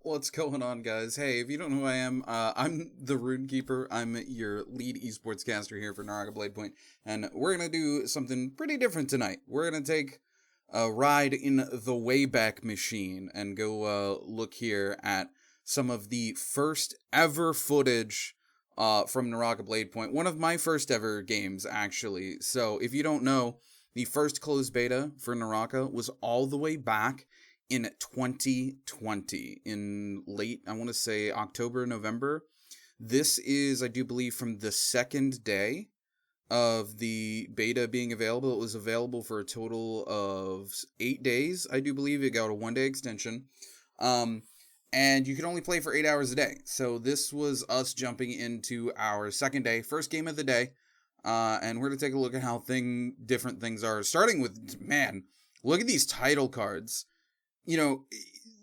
What's going on, guys? Hey, if you don't know who I am, I'm the Runekeeper. I'm your lead esports caster here for Naraka Bladepoint, and we're gonna do something pretty different tonight. We're gonna take a ride in the Wayback Machine and go look here at some of the first ever footage from Naraka Bladepoint. One of my first ever games, actually. So, if you don't know, the first closed beta for Naraka was all the way back in 2020, in late, I want to say October, November. This is, I do believe, from the second day of the beta being available. It was available for a total of 8 days, I do believe. It got a 1-day extension. And you could only play for 8 hours a day. So this was us jumping into our second day, first game of the day. And we're going to take a look at how different things are. Starting with, man, look at these title cards. You know,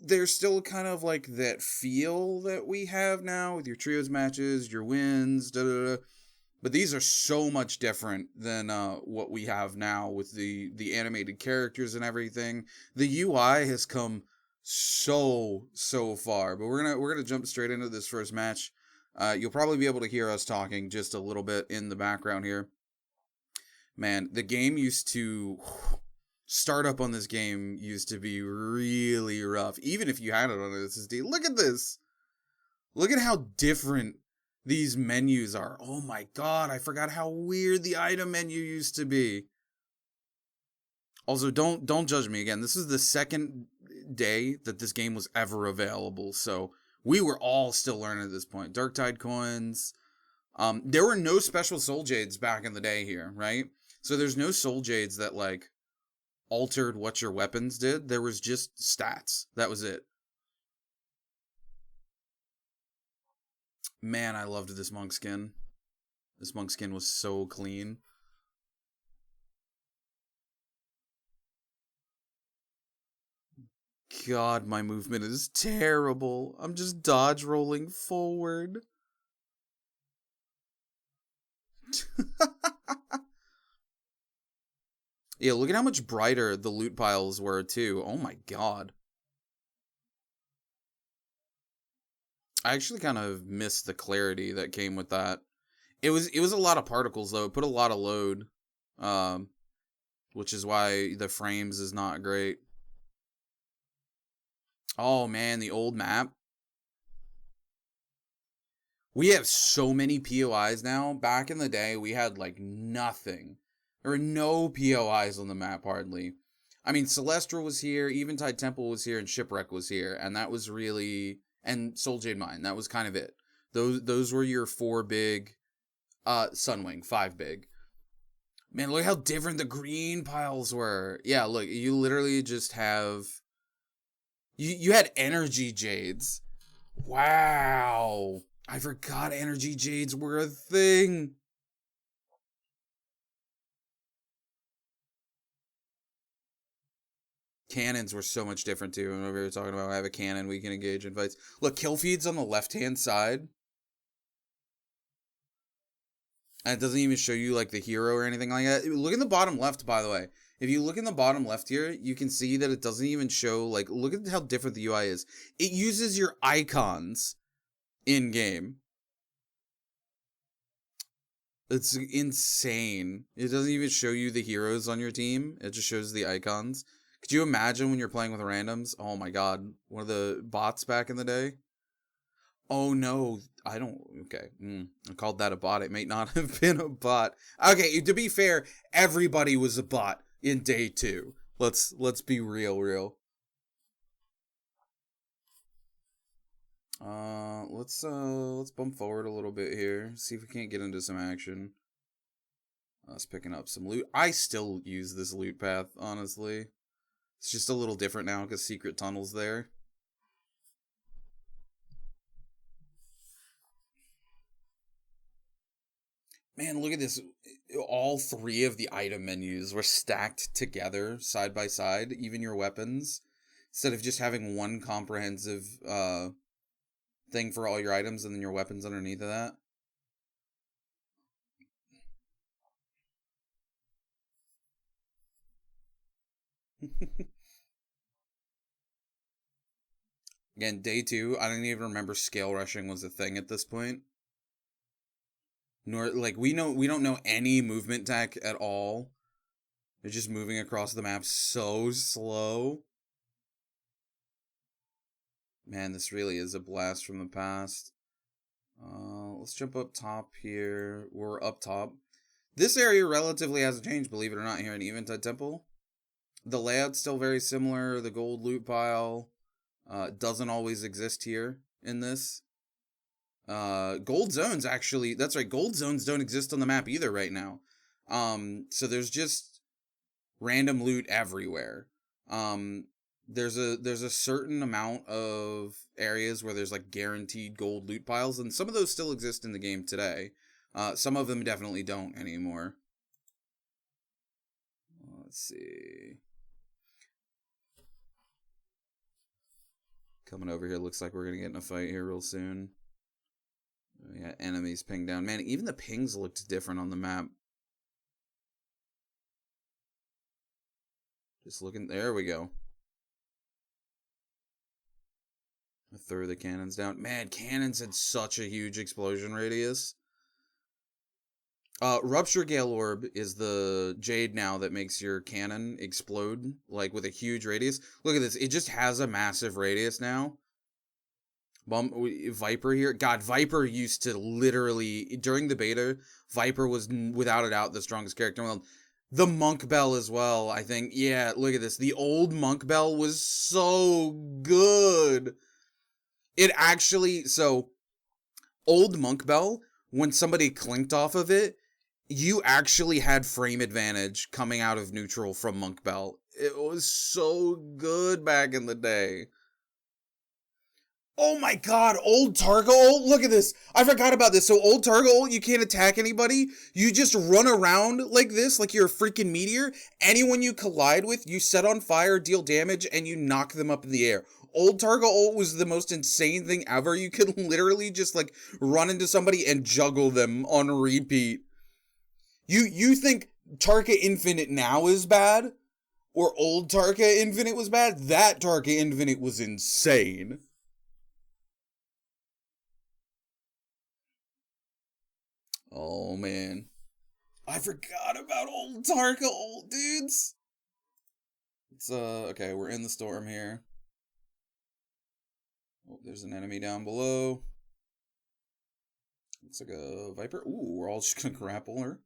there's still kind of like that feel that we have now with your trios matches, your wins, but these are so much different than what we have now with the animated characters and everything. The UI has come so far, but we're gonna jump straight into this first match. You'll probably be able to hear us talking just a little bit in the background here. Man, the game used to... Startup on this game used to be really rough, even if you had it on an SSD. Look at this. Look at how different these menus are. Oh my god, I forgot how weird the item menu used to be. Also, don't judge me again. This is the second day that this game was ever available, so we were all still learning at this point. Dark Tide coins. There were no special soul jades back in the day here, right? So there's no soul jades that, like, altered what your weapons did. There was just stats. That was it. Man, I loved this monk skin. This monk skin was so clean. God, my movement is terrible. I'm just dodge rolling forward. Yeah, look at how much brighter the loot piles were, too. Oh my god. I actually kind of missed the clarity that came with that. It was a lot of particles, though. It put a lot of load. Which is why the frames is not great. Oh man, the old map. We have so many POIs now. Back in the day, we had like nothing. There were no POIs on the map hardly. I mean, Celestial was here, Eventide Temple was here, and Shipwreck was here, and that was really... And Soul Jade Mine, that was kind of it. Those were your 4 big... Sunwing, 5 big. Man, look how different the green piles were. Yeah, look, you literally just have... You had energy jades. Wow. I forgot energy jades were a thing. Cannons were so much different too. Whenever we were talking about I have a cannon, we can engage in fights. Look, kill feeds on the left-hand side. And it doesn't even show you like the hero or anything like that. Look in the bottom left, by the way. If you look in the bottom left here, you can see that it doesn't even show, like, look at how different the UI is. It uses your icons in-game. It's insane. It doesn't even show you the heroes on your team. It just shows the icons. Could you imagine when you're playing with randoms? Oh my god. One of the bots back in the day? Oh no, I don't... Okay, I called that a bot. It may not have been a bot. Okay, to be fair, everybody was a bot in day 2. Let's be real. Let's bump forward a little bit here. See if we can't get into some action. Us picking up some loot. I still use this loot path, honestly. It's just a little different now because Secret Tunnel's there. Man, look at this. All 3 of the item menus were stacked together, side by side, even your weapons. Instead of just having one comprehensive thing for all your items and then your weapons underneath of that. Again, day 2, I don't even remember scale rushing was a thing at this point. Nor, like, we don't know any movement tech at all. They're just moving across the map so slow. Man, this really is a blast from the past. Let's jump up top here. We're up top. This area relatively hasn't changed, believe it or not, here in Eventide Temple. The layout's still very similar. The gold loot pile doesn't always exist here in this. Gold zones, actually, that's right, gold zones don't exist on the map either right now. So there's just random loot everywhere. There's a certain amount of areas where there's like guaranteed gold loot piles, and some of those still exist in the game today. Some of them definitely don't anymore. Let's see. Coming over here, looks like we're gonna get in a fight here real soon. We got enemies pinged down. Man, even the pings looked different on the map. Just looking, there we go. I threw the cannons down. Man, cannons had such a huge explosion radius. Rupture Gale Orb is the jade now that makes your cannon explode, like, with a huge radius. Look at this. It just has a massive radius now. Viper here. God, Viper used to literally, during the beta, Viper was without a doubt the strongest character in the world. The Monk Bell as well, I think. Yeah, look at this. The old Monk Bell was so good. It actually, so, old Monk Bell, when somebody clinked off of it, you actually had frame advantage coming out of neutral from Monk Bell. It was so good back in the day. Oh my god, old Targa ult? Look at this. I forgot about this. So old Targa ult, you can't attack anybody. You just run around like this, like you're a freaking meteor. Anyone you collide with, you set on fire, deal damage, and you knock them up in the air. Old Targa ult was the most insane thing ever. You could literally just like run into somebody and juggle them on repeat. You think Tarka Infinite now is bad? Or old Tarka Infinite was bad? That Tarka Infinite was insane. Oh, man. I forgot about old Tarka ult, dudes. It's, okay, we're in the storm here. Oh, there's an enemy down below. Looks like a Viper. Ooh, we're all just gonna grapple her.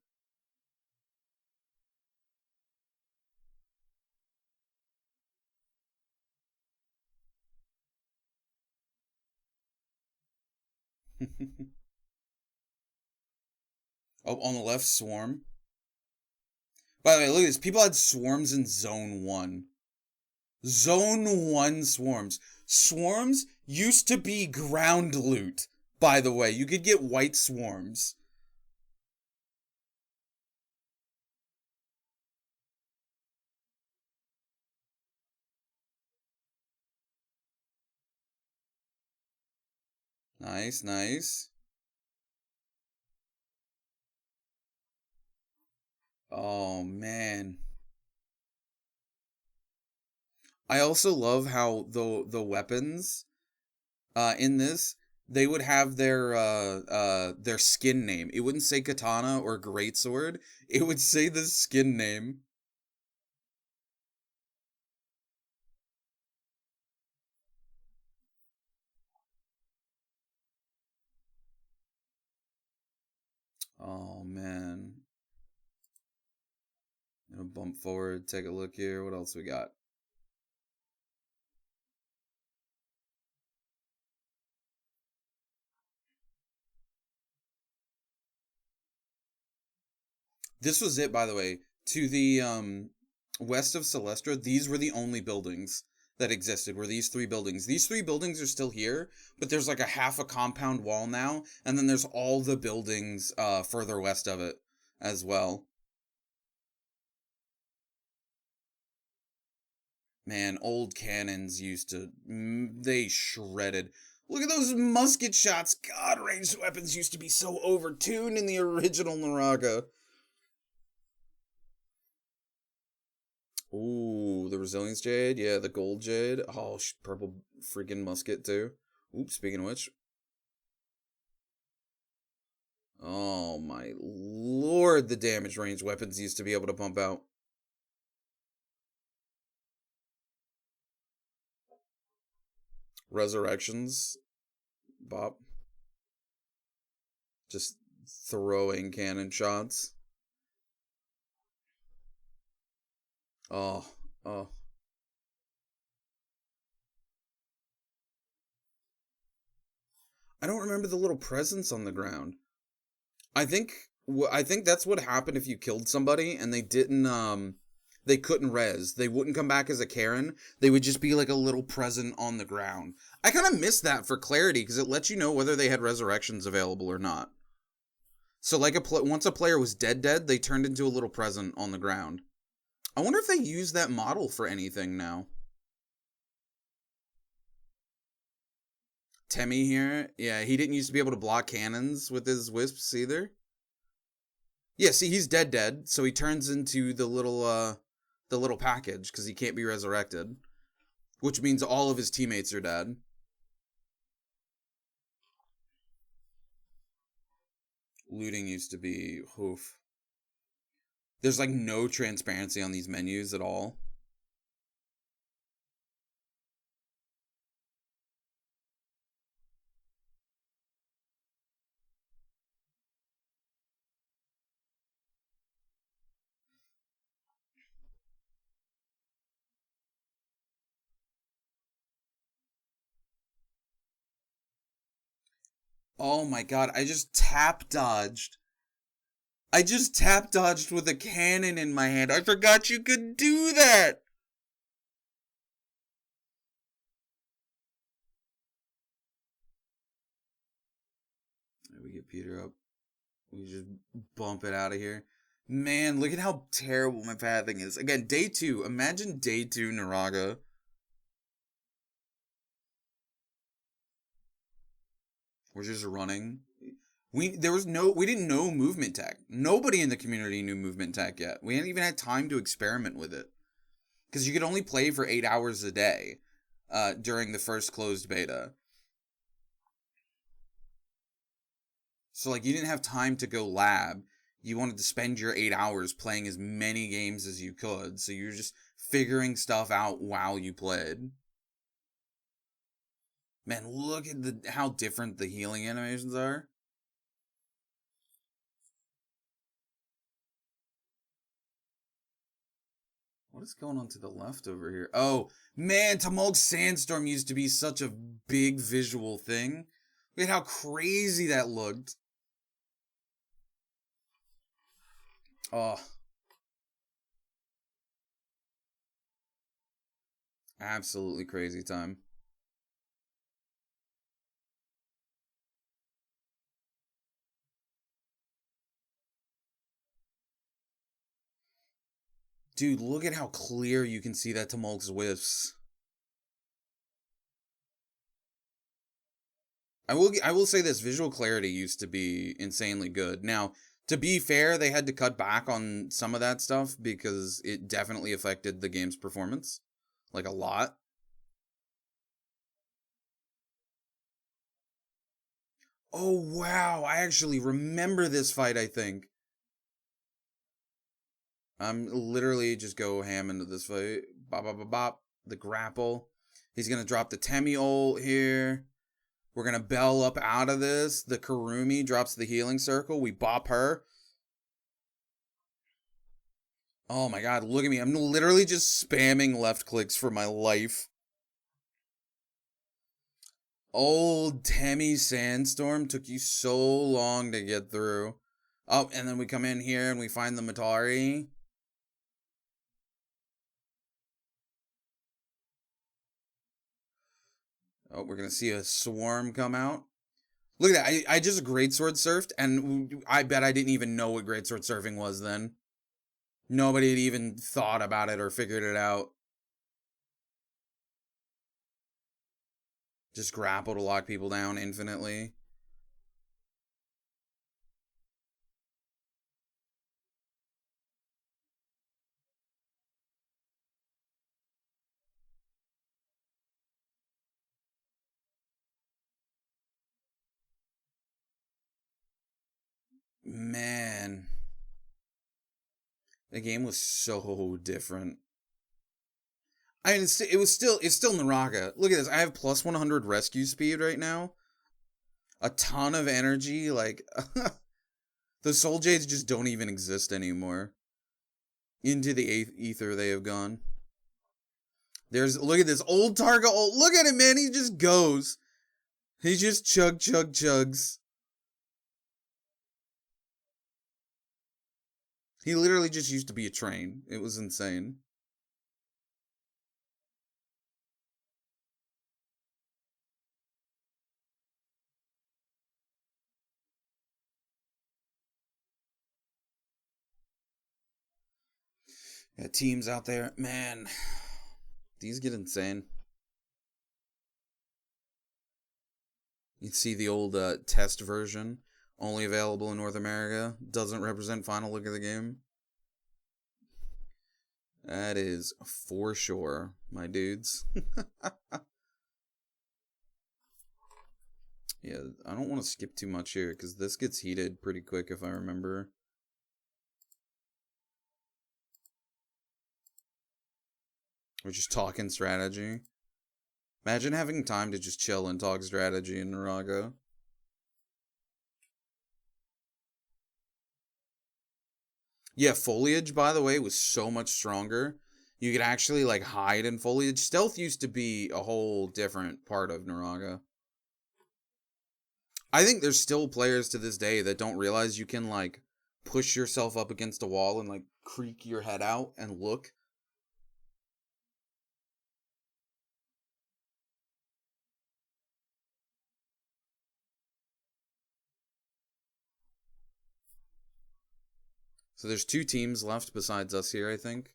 Oh, on the left, Swarm. By the way, look at this. People had Swarms in Zone 1. Zone 1 Swarms. Swarms used to be ground loot, by the way. You could get white Swarms. Nice, nice. Oh, man. I also love how the weapons in this, they would have their skin name. It wouldn't say katana or greatsword. It would say the skin name. Oh man. I'm gonna bump forward, take a look here. What else we got? This was it, by the way. To the west of Celestra, these were the only buildings that existed, were these 3 buildings. These 3 buildings are still here, but there's like a half a compound wall now, and then there's all the buildings further west of it as well. Man, old cannons used to, they shredded. Look at those musket shots. God, ranged weapons used to be so overtuned in the original Naraka. Ooh, the Resilience Jade. Yeah, the Gold Jade. Oh, purple freaking musket, too. Oops, speaking of which. Oh, my lord, the damage range weapons used to be able to pump out. Resurrections. Bop. Just throwing cannon shots. Oh, oh. I don't remember the little presents on the ground. I think I think that's what happened if you killed somebody and they couldn't res. They wouldn't come back as a Karen. They would just be like a little present on the ground. I kind of miss that for clarity because it lets you know whether they had resurrections available or not. So like once a player was dead, they turned into a little present on the ground. I wonder if they use that model for anything now. Temmie here, yeah, he didn't used to be able to block cannons with his wisps either. Yeah, see, he's dead, so he turns into the little package because he can't be resurrected, which means all of his teammates are dead. Looting used to be oof. There's like no transparency on these menus at all. Oh my god, I just tap dodged. I just tap dodged with a cannon in my hand. I forgot you could do that. We get Peter up. We just bump it out of here. Man, look at how terrible my pathing is. Again, day 2. Imagine day 2 Naraka. We're just running. We didn't know movement tech. Nobody in the community knew movement tech yet. We hadn't even had time to experiment with it. Because you could only play for 8 hours a day during the first closed beta. So like you didn't have time to go lab. You wanted to spend your 8 hours playing as many games as you could. So you were just figuring stuff out while you played. Man, look at how different the healing animations are. What is going on to the left over here? Oh, man, Tumulk's Sandstorm used to be such a big visual thing. Look at how crazy that looked. Oh, absolutely crazy time. Dude, look at how clear you can see that Tumulk's whiffs. I will say this, visual clarity used to be insanely good. Now, to be fair, they had to cut back on some of that stuff because it definitely affected the game's performance. Like a lot. Oh wow, I actually remember this fight, I think. I'm literally just go ham into this fight. Bop bop bop bop. The grapple. He's gonna drop the Temmie ult here. We're gonna bell up out of this. The Karumi drops the healing circle. We bop her. Oh my god, look at me. I'm literally just spamming left clicks for my life. Old Temmie Sandstorm took you so long to get through. Oh, and then we come in here and we find the Matari. Oh, we're gonna see a swarm come out. Look at that. I just greatsword surfed, and I bet I didn't even know what greatsword surfing was then. Nobody had even thought about it or figured it out. Just grapple to lock people down infinitely. Man, the game was so different. I mean, it's still Naraka. Look at this. I have plus 100 rescue speed right now. A ton of energy. Like, the Soul Jades just don't even exist anymore. Into the ether they have gone. Look at this old Targa. Look at him, man. He just goes. He just chugs. He literally just used to be a train. It was insane. Yeah, teams out there, man. These get insane. You see the old test version, only available in North America. Doesn't represent final look of the game. That is for sure, my dudes. Yeah, I don't want to skip too much here, because this gets heated pretty quick if I remember. We're just talking strategy. Imagine having time to just chill and talk strategy in Naraka. Yeah, foliage, by the way, was so much stronger. You could actually, like, hide in foliage. Stealth used to be a whole different part of Naraka. I think there's still players to this day that don't realize you can, like, push yourself up against a wall and, like, creak your head out and look. So there's 2 teams left besides us here, I think.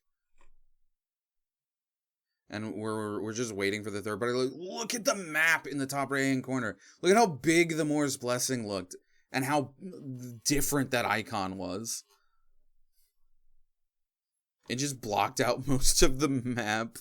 And we're just waiting for the third party. Look at the map in the top right-hand corner. Look at how big the Moor's Blessing looked. And how different that icon was. It just blocked out most of the map.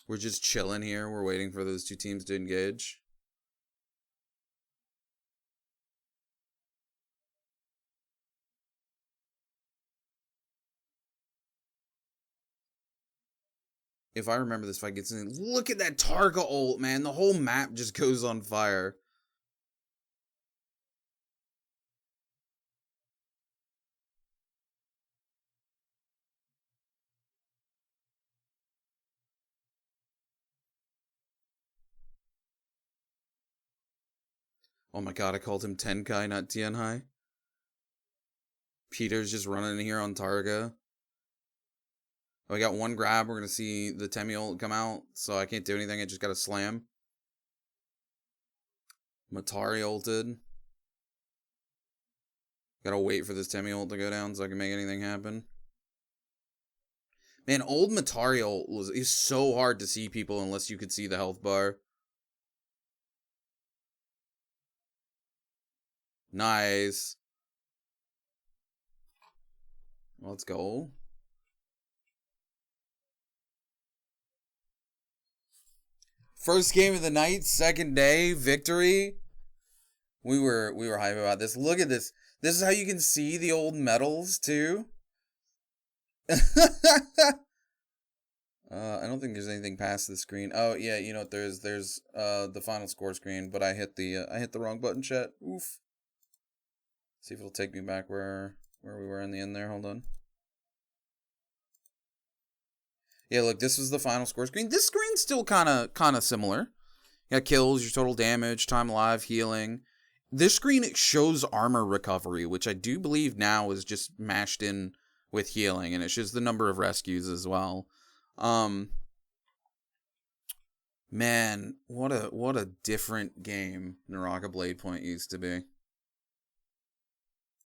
We're just chilling here. We're waiting for those 2 teams to engage. If I remember this fight gets in, look at that Targa ult, man. The whole map just goes on fire. Oh my god, I called him Tenkai, not Tianhai. Peter's just running here on Targa. Oh, we got 1 grab. We're going to see the Temi ult come out, so I can't do anything. I just got to slam. Matari ulted. Gotta wait for this Temi ult to go down so I can make anything happen. Man, old Matari ult is so hard to see people unless you could see the health bar. Nice. Let's go. First game of the night, second day, victory. We were hype about this. Look at this. This is how you can see the old medals too. I don't think there's anything past the screen. Oh yeah, you know what? There's the final score screen, but I hit the wrong button. Chat. Oof. See if it'll take me back where we were in the end there. Hold on. Yeah, look, this was the final score screen. This screen's still kind of similar. You got kills, your total damage, time alive, healing. This screen shows armor recovery, which I do believe now is just mashed in with healing, and it shows the number of rescues as well. Man, what a different game Naraka Bladepoint used to be.